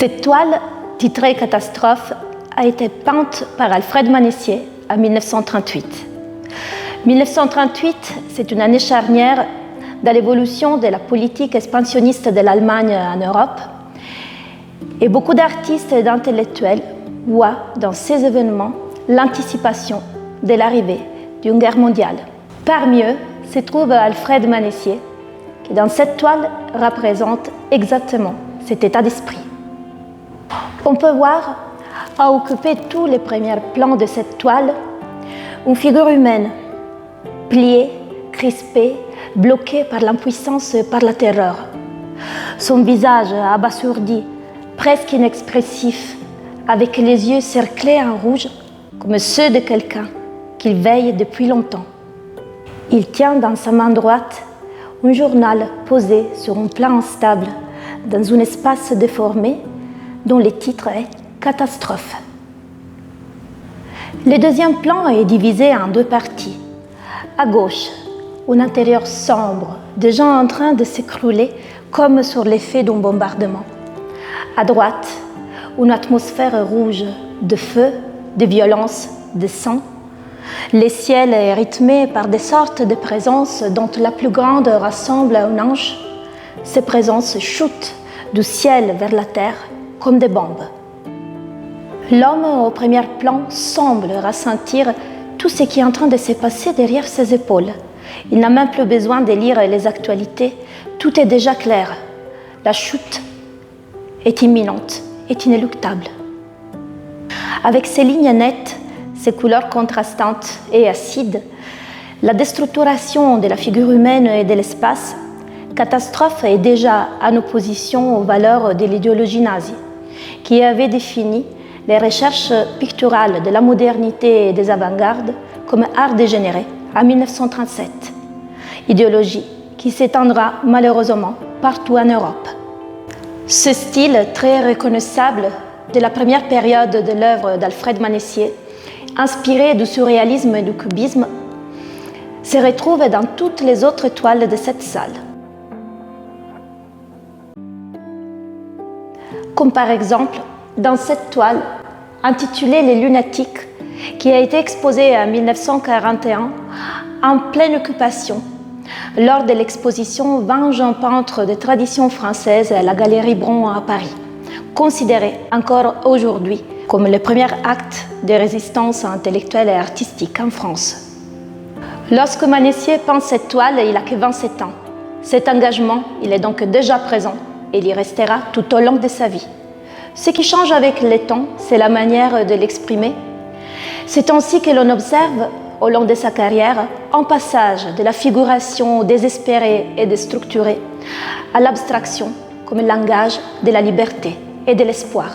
Cette toile, titrée Catastrophe, a été peinte par Alfred Manessier en 1938. 1938, c'est une année charnière dans l'évolution de la politique expansionniste de l'Allemagne en Europe, et beaucoup d'artistes et d'intellectuels voient dans ces événements l'anticipation de l'arrivée d'une guerre mondiale. Parmi eux se trouve Alfred Manessier, qui dans cette toile représente exactement cet état d'esprit. On peut voir, à occuper tous les premiers plans de cette toile, une figure humaine, pliée, crispée, bloquée par l'impuissance et par la terreur. Son visage abasourdi, presque inexpressif, avec les yeux cerclés en rouge, comme ceux de quelqu'un qu'il veille depuis longtemps. Il tient dans sa main droite un journal posé sur un plan instable, dans un espace déformé, dont le titre est « Catastrophe ». Le deuxième plan est divisé en deux parties. À gauche, un intérieur sombre, des gens en train de s'écrouler comme sur l'effet d'un bombardement. À droite, une atmosphère rouge de feu, de violence, de sang. Le ciel est rythmé par des sortes de présences dont la plus grande ressemble à un ange. Ces présences chutent du ciel vers la terre comme des bombes. L'homme au premier plan semble ressentir tout ce qui est en train de se passer derrière ses épaules. Il n'a même plus besoin de lire les actualités, tout est déjà clair. La chute est imminente, est inéluctable. Avec ses lignes nettes, ses couleurs contrastantes et acides, la déstructuration de la figure humaine et de l'espace, Catastrophe est déjà en opposition aux valeurs de l'idéologie nazie, qui avait défini les recherches picturales de la modernité et des avant-gardes comme art dégénéré en 1937, idéologie qui s'étendra malheureusement partout en Europe. Ce style très reconnaissable de la première période de l'œuvre d'Alfred Manessier, inspiré du surréalisme et du cubisme, se retrouve dans toutes les autres toiles de cette salle. Comme par exemple dans cette toile intitulée Les Lunatiques, qui a été exposée en 1941 en pleine occupation lors de l'exposition 20 jeunes peintres de tradition française à la Galerie Bron à Paris, considérée encore aujourd'hui comme le premier acte de résistance intellectuelle et artistique en France. Lorsque Manessier peint cette toile, il n'a que 27 ans. Cet engagement, il est donc déjà présent et il y restera tout au long de sa vie. Ce qui change avec le temps, c'est la manière de l'exprimer. C'est ainsi que l'on observe, au long de sa carrière, un passage de la figuration désespérée et déstructurée à l'abstraction comme langage de la liberté et de l'espoir.